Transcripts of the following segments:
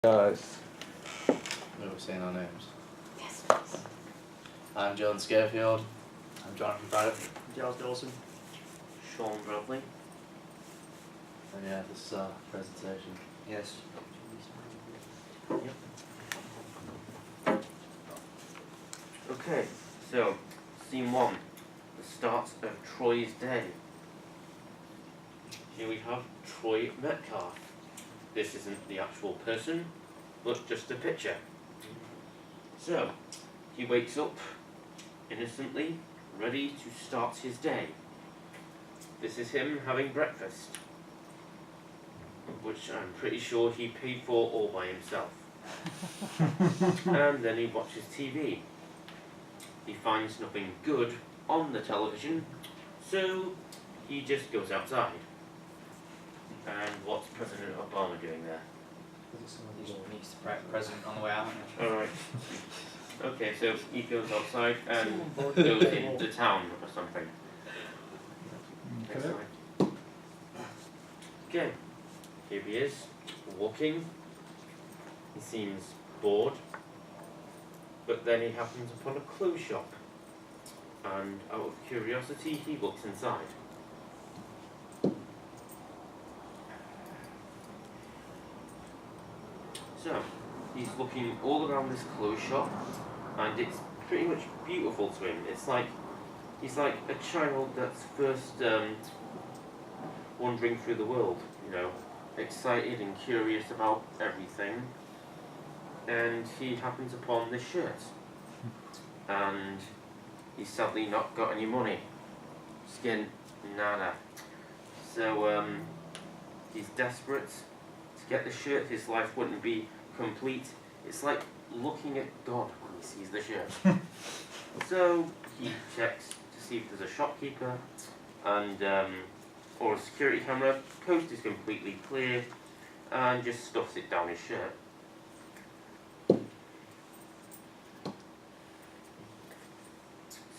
Guys. We're saying our names. Yes, please. I'm John Scarefield. I'm Jonathan Barrett. Giles Dawson. Sean Bradley. And yeah, this is our presentation. Yes. Okay, so scene one, the start of Troy's day. Here we have Troy Metcalf. This isn't the actual person, but just a picture. So, he wakes up innocently, ready to start his day. This is him having breakfast, which I'm pretty sure he paid for all by himself. And then he watches TV. He finds nothing good on the television, so he just goes outside. And what's President Obama doing there? He's the president on the way out. Alright. Okay, so he goes outside and goes into town or something. Next slide. Okay, here he is, walking. He seems bored, but then he happens upon a clothes shop, and out of curiosity he looks inside. So, he's looking all around this clothes shop, and it's pretty much beautiful to him. It's like, he's like a child that's first wandering through the world, you know, excited and curious about everything. And he happens upon this shirt, and he's sadly not got any money. Skin, nada. So he's desperate to get the shirt. His life wouldn't be complete. It's like looking at God when he sees the shirt. So he checks to see if there's a shopkeeper, and or a security camera. Coast is completely clear, and just stuffs it down his shirt.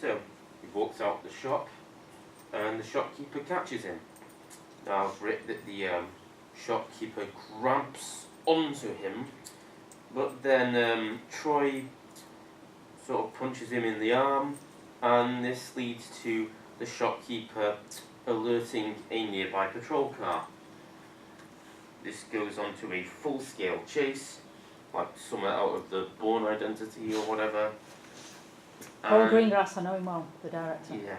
So he walks out the shop, and the shopkeeper catches him. Now I've read that the shopkeeper grabs onto him, but then Troy sort of punches him in the arm, and this leads to the shopkeeper alerting a nearby patrol car. This goes on to a full-scale chase, like somewhere out of the Bourne Identity or whatever. Paul Greengrass, I know him well, the director. Yeah.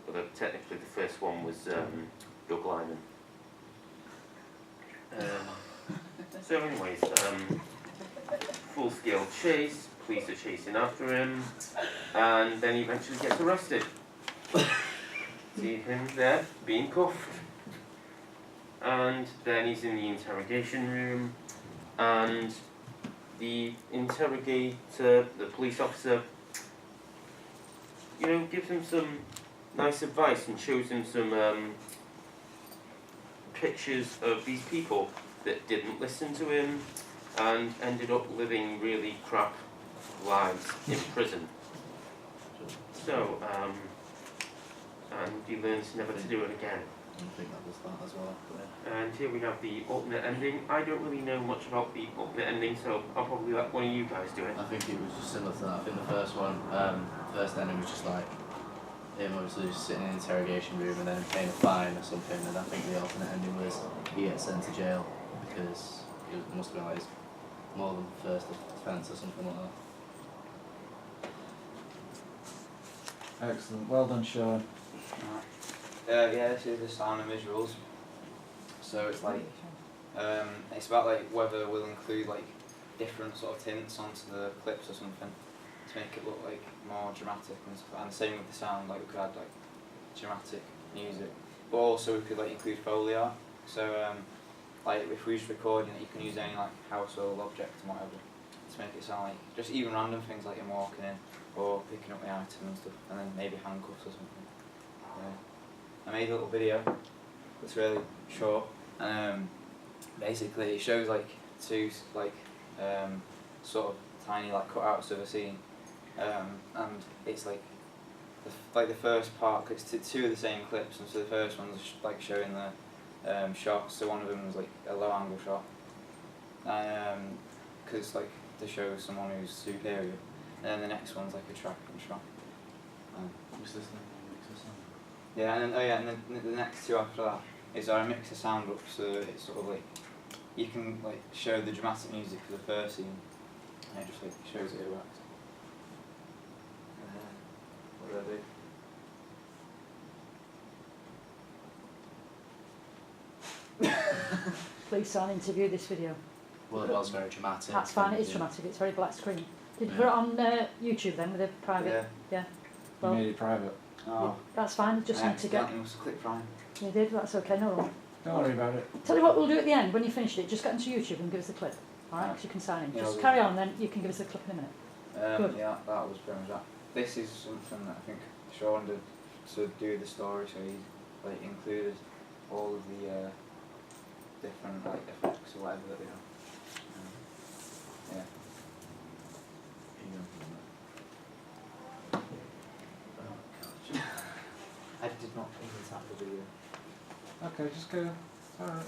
Although technically the first one was Doug Lyman. So anyways, full-scale chase, police are chasing after him, and then he eventually gets arrested. See him there, being cuffed. And then he's in the interrogation room, and the interrogator, the police officer, you know, gives him some nice advice and shows him some pictures of these people that didn't listen to him and ended up living really crap lives in prison. So, and he learns never to do it again. I think that was that as well. And here we have the alternate ending. I don't really know much about the alternate ending, so I'll probably let one of you guys do it. I think it was just similar to that. I think the first one, first ending was just like him obviously just sitting in an interrogation room and then paying a fine or something, and I think the alternate ending was he gets sent to jail because it must have been like his more than first offence or something like that. Excellent. Well done, Sean. Yeah, this is the sound and visuals. So it's like, it's about like whether we'll include like different sort of tints onto the clips or something to make it look like more dramatic and stuff. And the same with the sound, like we could add like dramatic music, but also we could like include Foley art. So like if we was recording it, you can use any like household object and whatever to make it sound like just even random things like him walking in or picking up the item and stuff, and then maybe handcuffs or something. Yeah. I made a little video that's really short, and basically it shows like two like sort of tiny like cutouts of a scene, and it's like the first part, cause it's two of the same clips, and so the first one's like showing the shots. So one of them was like a low angle shot, because like to show someone who's superior, and then the next one's like a track and track. What's this thing? Mix this sound? Yeah, and then and then the next two after that is I mix the sound up so it's sort of like you can like show the dramatic music for the first scene, and it just like shows it works. What do I do? Please sign interview this video. Well, it was very dramatic. That's fine, it is Yeah. dramatic, it's very black screen. Did you Yeah. put it on YouTube then with a private? Yeah. Well, You made it private. Oh, that's fine, just I need to get. accidentally must have clicked Prime. You did, that's okay, no wrong. Don't worry about it. Tell you what we'll do at the end, when you finished it, just get into YouTube and give us the clip. Alright, because you can sign in. Yeah, Just I'll carry do. on then, you can give us the clip in a minute. Good. Yeah, that was pretty much that. This is something that I think Sean did to do the story, so he like included all of the different like effects or whatever that we have. Yeah. Oh, gosh. I did not even tap the video. Okay, just go. Alright.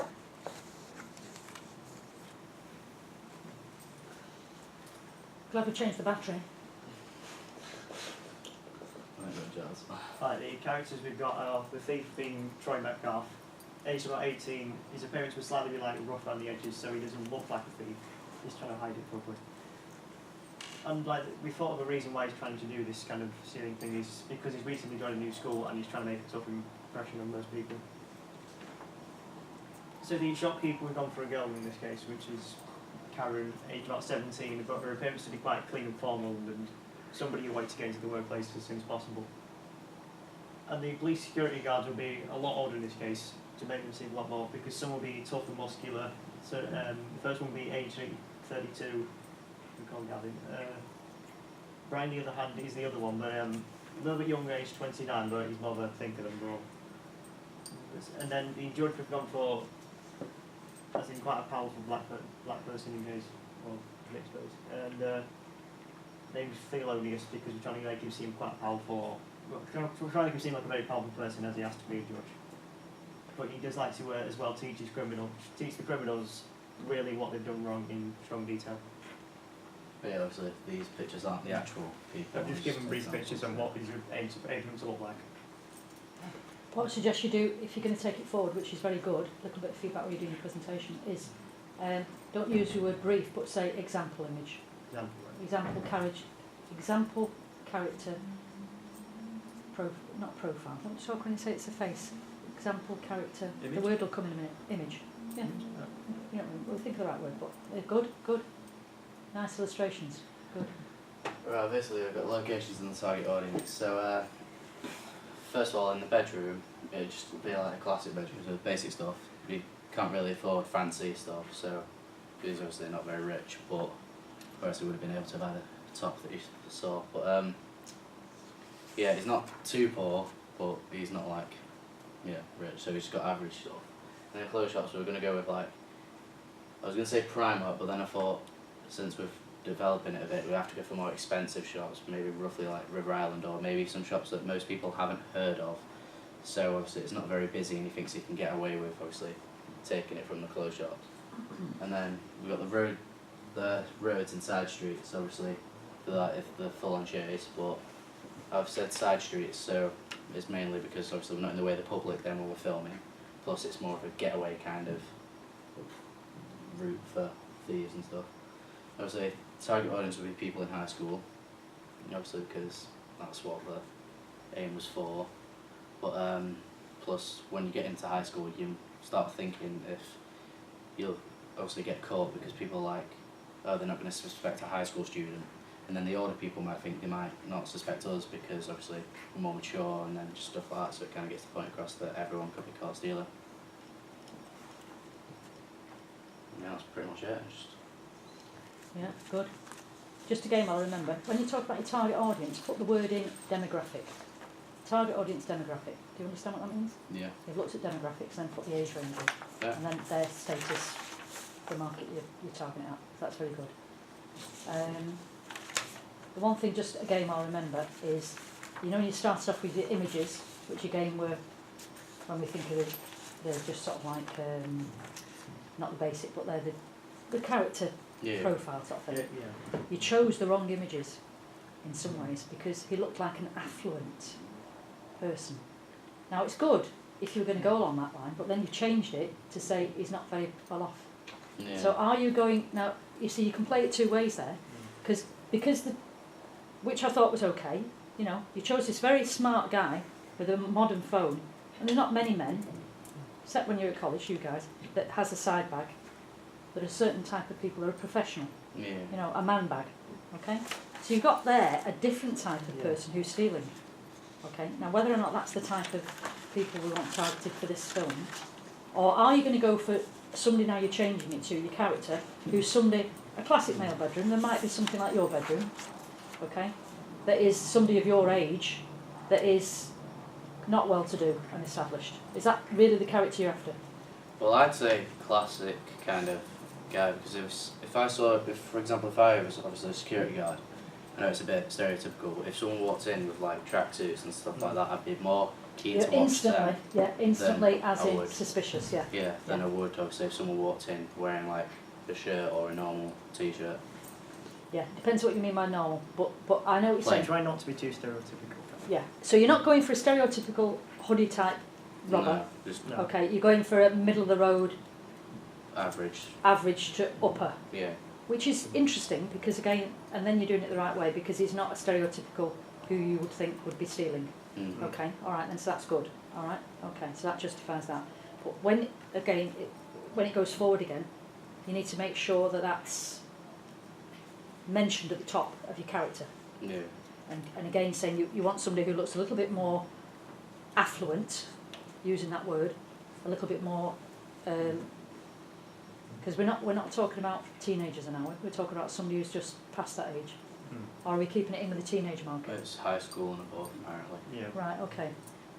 Glad we changed the battery. Right, good jazz. Right, the characters we've got are the thief being Troy Metcalf. Aged about 18, his appearance will slightly be like rough around the edges so he doesn't look like a thief. He's trying to hide it properly. And like we thought of a reason why he's trying to do this kind of stealing thing is because he's recently joined a new school and he's trying to make a tough impression on most people. So the shopkeeper we've gone for a girl in this case, which is Karen, aged about 17, but her appearance to be quite clean and formal and somebody you want to get into the workplace as soon as possible. And the police security guards will be a lot older in this case to make them seem a lot more because some will be tough and muscular. So the first one will be aged 32, we call Gavin. Brian, the other hand, is the other one, but a little bit younger, age 29, but he's more of a thinker than Braun. And then the judge we've gone for, as in quite a powerful black person in case, or mixed race. And named Thelonious because we're trying to make him seem quite powerful. We're trying to make him seem like a very powerful person as he has to be a judge. But he does like to as well teach the criminals really what they've done wrong in strong detail. But yeah, obviously these pictures aren't the actual people. I've just given brief examples. pictures on what he's aimed them to look like. What I suggest you do, if you're going to take it forward, which is very good, a little bit of feedback when you're doing your presentation, is don't use the word brief, but say example image. Example character, not profile. Don't talk when you say it's a face. Example character. Image? The word will come in a minute. Image. Yeah. You know, we'll think of the right word, but good. Nice illustrations. Good. Right, basically I've got locations in the target audience. So first of all, in the bedroom, it'd just be like a classic bedroom with basic stuff. You can't really afford fancy stuff, so because obviously they're not very rich, but whereas they would have been able to have had a top that you saw. But yeah, he's not too poor, but he's not like rich, so he's got average stuff. And the clothes shops, we were going to go with like, I was going to say Primark, but then I thought since we're developing it a bit, we have to go for more expensive shops, maybe roughly like River Island, or maybe some shops that most people haven't heard of. So obviously it's not very busy and he thinks he can get away with obviously taking it from the clothes shops. And then we've got the roads and side streets, obviously for that if they're full on chase, but I've said side streets, so it's mainly because obviously we're not in the way of the public then when we're filming, plus it's more of a getaway kind of route for thieves and stuff. Obviously target audience would be people in high school, obviously because that's what the aim was for, but plus when you get into high school you start thinking if you'll obviously get caught because people are like, oh, they're not going to suspect a high school student, and then the older people might think they might not suspect us because obviously we're more mature and then just stuff like that, so it kind of gets the point across that everyone could be caught stealing. Yeah, that's pretty much it. Yeah, good. Just a game I'll remember. When you talk about your target audience, put the word in demographic. Target audience demographic. Do you understand what that means? Yeah. You've looked at demographics, then put the age range in, Yeah. and then their status, the market you're targeting at. That's very good. The one thing, just a game I'll remember, is, you know when you started off with your images, which again were, when we think of it, they're just sort of like, not the basic, but they're the the character Yeah. profile sort of Yeah, thing. yeah. You chose the wrong images in some ways because he looked like an affluent person. Now it's good if you were going to go along that line, but then you changed it to say he's not very well off. Yeah. So are you going now? You see, you can play it two ways there, because the, which I thought was okay. You know, you chose this very smart guy with a modern phone, and there's not many men, except when you're at college, you guys, that has a side bag. There are certain type of people that are professional. Yeah. You know, a man bag. Okay, so you've got there a different type of Yeah. person who's stealing. Okay, now whether or not that's the type of people we want targeted for this film, or are you going to go for somebody now you're changing it to, your character, who's somebody, a classic male bedroom, there might be something like your bedroom, okay, that is somebody of your age, that is not well to do and established. Is that really the character you're after? Well, I'd say classic kind of guy, because if I saw, if for example, if I was obviously a security guard, I know it's a bit stereotypical, but if someone walked in with like tracksuits and stuff like that, I'd be more keen You're to watch instantly, them. yeah, instantly then as I in would. suspicious, yeah. Yeah, than Yeah. I would obviously if someone walked in wearing like a shirt or a normal t-shirt. Yeah, depends what you mean by normal, but I know what you're So saying. try not to be too stereotypical. Yeah, so you're not going for a stereotypical hoodie type robber. No, just No. Okay, you're going for a middle of the road, average. average to upper, Yeah. which is interesting because again, and then you're doing it the right way because he's not a stereotypical who you would think would be stealing. Mm-hmm. Okay, all right, then so that's good. All right, okay, so that justifies that. But when again, when it goes forward again, you need to make sure that that's mentioned at the top of your character. Yeah. And again, saying you want somebody who looks a little bit more affluent, using that word, a little bit more, because we're not talking about teenagers now, we're talking about somebody who's just past that age. Or are we keeping it in with the teenage market? It's high school and above apparently. Yeah. Right, okay.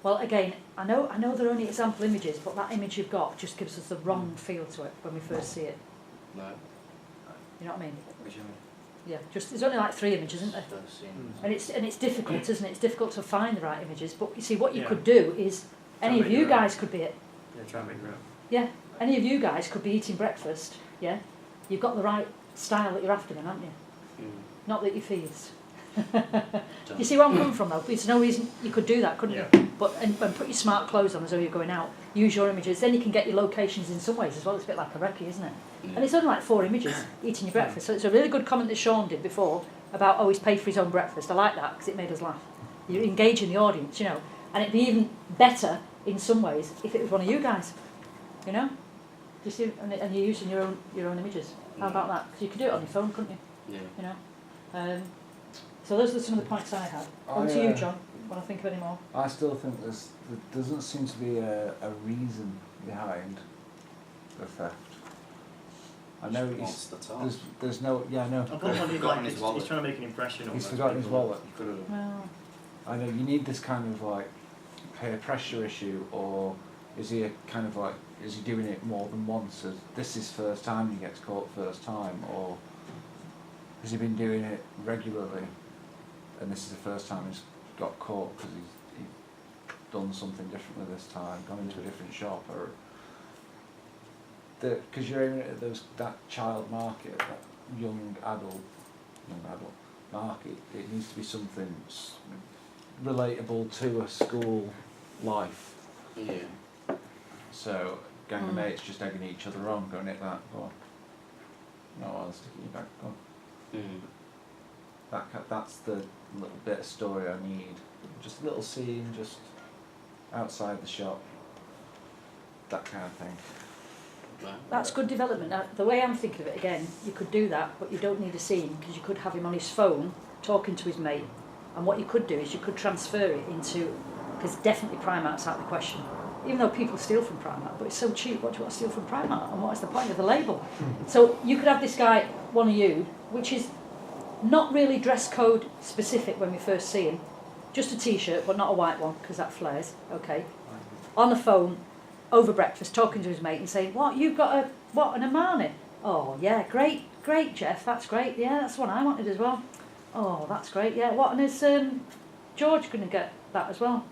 Well, again, I know they're only example images, but that image you've got just gives us the wrong feel to it when we first see it. No. You know what I mean? Which one? Yeah. Just there's only like 3 images, isn't there? First scene. And it's difficult, isn't it? It's difficult to find the right images. But you see, what you Yeah. could do is any Try of and you make your own. guys could be it. Yeah, try and make your own. Yeah. Any of you guys could be eating breakfast. Yeah. You've got the right style that you're after, then, haven't you? Mm. Not that you're thieves. You see where I'm coming from, though? There's no reason you could do that, couldn't Yeah. you? But and put your smart clothes on as though you're going out. Use your images. Then you can get your locations in some ways as well. It's a bit like a recce, isn't it? Yeah. And it's only like 4 images eating your breakfast. So it's a really good comment that Sean did before about he's paid for his own breakfast. I like that because it made us laugh. You're engaging the audience, you know. And it'd be even better in some ways if it was one of you guys, you know. Do you see? And you're using your own images. How about that? Because you could do it on your phone, couldn't you? Yeah. You know. So those are some of the points I had. On to you, John. Want to think of any more? I still think there doesn't seem to be a reason behind the theft. I know Wants the top. there's no, yeah, I know. I've got one who's Forgotten like, his wallet. he's trying to make an impression on He's those forgotten his people. wallet. You could have. Well, I know you need this kind of like peer pressure issue, or is he a kind of like, is he doing it more than once? Is this his first time he gets caught first time, or has he been doing it regularly and this is the first time he's got caught because he's done something differently this time, gone into a different shop, or because you're aiming at that child market, that young adult market. It needs to be something relatable to a school life. Yeah. So gang of mates just egging each other on, going hit that, go on. No, I'll stick it in your back, go on. Mm. That's the little bit of story I need. Just a little scene, just outside the shop. That kind of thing. Right. that's good development. Now, the way I'm thinking of it again, you could do that, but you don't need a scene because you could have him on his phone talking to his mate. And what you could do is you could transfer it into, because definitely Primark's out of the question. Even though people steal from Primark, but it's so cheap, what do you want to steal from Primark? And what is the point of the label? So you could have this guy, one of you, which is not really dress code specific when we first see him, just a t-shirt, but not a white one, because that flares, okay. On the phone, over breakfast, talking to his mate and saying, what, you've got an Armani? Oh, yeah, great, Jeff, that's great, yeah, that's what I wanted as well. Oh, that's great, yeah, what, and is George going to get that as well?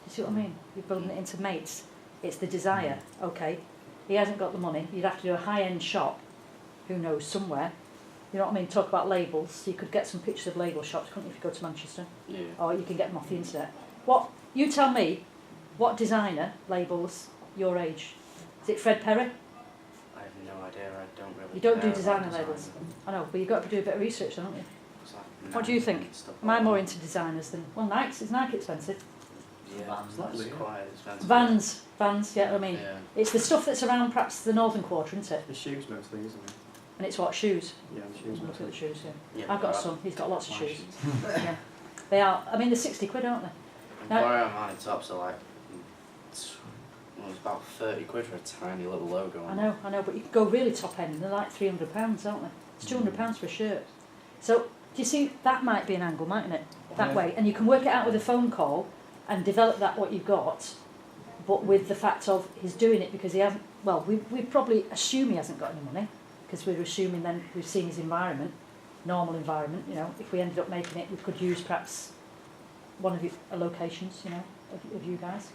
You see what I mean? You're building it into mates. It's the desire, okay. He hasn't got the money, you'd have to do a high-end shop, who knows, somewhere. You know what I mean? Talk about labels. You could get some pictures of label shops, couldn't you, if you go to Manchester? Yeah. Or you can get them off the internet. What, you tell me, what designer labels your age? Is it Fred Perry? I have no idea. I don't really. You don't do care about designer design. labels. I know, but you've got to do a bit of research, don't you? It's like What do you Nike think? and stuff Am I like more that. into designers than... Well, is Nike expensive? Yeah, Vans, that's yeah. quite expensive. Vans, yeah, I mean, Yeah. it's the stuff that's around perhaps the northern quarter, isn't it? The shoes mostly, isn't it? And it's what, shoes? Yeah, the shoes Look at the mostly. shoes, yeah. Yeah, I've got but some, he's got lots of my shoes. Yeah. They are, I mean, they're 60 quid, aren't they? No. L'Oreal Armani tops are like, it's about 30 quid for a tiny little logo on it. I know, but you can go really top end, and they're like £300, aren't they? It's £200 for a shirt. So, do you see, that might be an angle, mightn't it? That Yeah. way, and you can work it out with a phone call and develop that what you've got, but with the fact of he's doing it because he hasn't, well, we probably assume he hasn't got any money, because we're assuming then we've seen his environment, normal environment, you know, if we ended up making it, we could use perhaps one of the locations, you know, of you guys,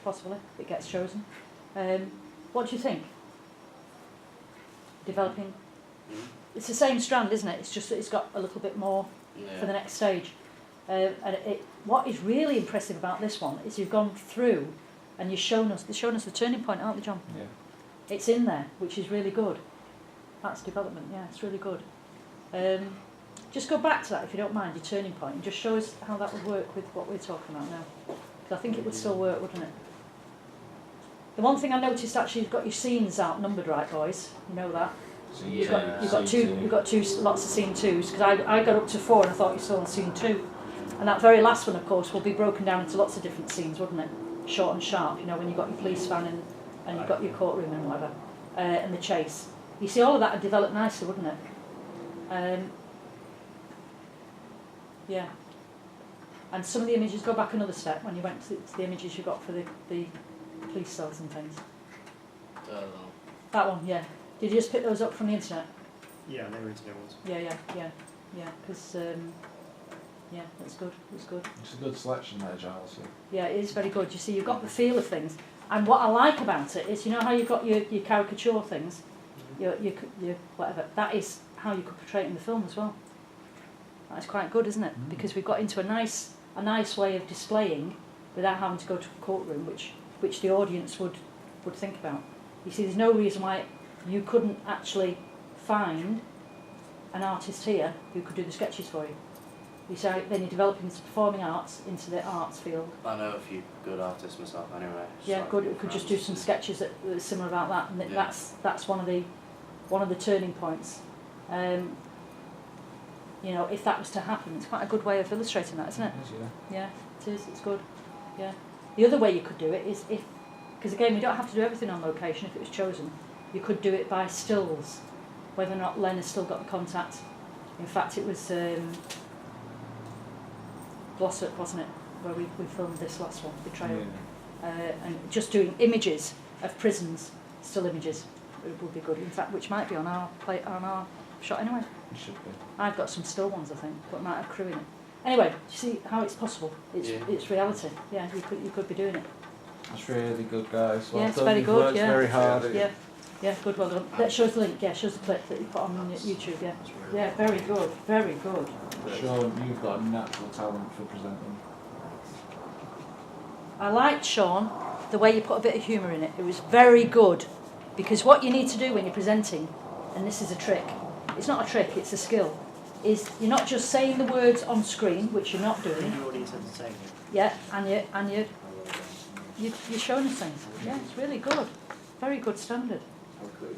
possibly, if it gets chosen. What do you think? Developing, Mm. it's the same strand, isn't it? It's just that it's got a little bit more for the Yeah. next stage. And what is really impressive about this one is you've gone through and they've shown us the turning point, aren't they, John? Yeah. It's in there, which is really good. That's development, yeah, it's really good. Just go back to that, if you don't mind, your turning point, and just show us how that would work with what we're talking about now. Because I think it would still work, wouldn't it? The one thing I noticed, actually, you've got your scenes outnumbered, right, boys? You know that? So You've Yeah. got two lots of scene twos, because I got up to 4 and I thought you were still on scene 2. And that very last one, of course, will be broken down into lots of different scenes, wouldn't it? Short and sharp, you know, when you've got your police van and you've got your courtroom and whatever, and the chase. You see, all of that had developed nicely, wouldn't it? Yeah. And some of the images, go back another step, when you went to the images you got for the police cells and things. That one, yeah. Did you just pick those up from the internet? Yeah, they were internet ones. Yeah, because, yeah, that's good, that's good. It's a good selection there, Giles. Yeah, it is very good. You see, you've got the feel of things. And what I like about it is, you know how you've got your caricature things, your whatever, that is how you could portray it in the film as well. That's quite good, isn't it? Mm. Because we've got into a nice way of displaying without having to go to a courtroom, which the audience would think about. You see, there's no reason why you couldn't actually find an artist here who could do the sketches for you. You see, then you're developing into performing arts, into the arts field. I know a few good artists myself anyway. Yeah, so good. We could just do some sketches that are similar about that, and Yeah. that's one of the turning points. You know, if that was to happen, it's quite a good way of illustrating that, isn't it? Yeah, it is. It's good. Yeah. The other way you could do it is because again, we don't have to do everything on location if it was chosen. You could do it by stills, whether or not Len has still got the contact. In fact, it was Glossop, wasn't it, where we filmed this last one, Betrayal. And just doing images of prisons, still images, it would be good. In fact, which might be on our shot anyway. It should be. I've got some still ones, I think, but might have crew in it. Anyway, you see how it's possible. It's reality. Yeah, you could be doing it. That's really good, guys. Well Yeah, it's done. very You've good, worked yeah. very hard. Yeah, good, well done. That shows the link. Yeah, shows the clip that you put on YouTube. Yeah, yeah, very good, very good. Sean, you've got a natural talent for presenting. I liked, Sean, the way you put a bit of humour in it. It was very good, because what you need to do when you're presenting, and this is a trick, it's not a trick, it's a skill, is you're not just saying the words on screen, which you're not doing. The audience entertainment. Yeah, and you're showing us things. Yeah, it's really good. Very good standard.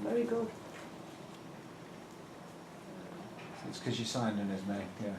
Very good. It's because you signed in his name, yeah.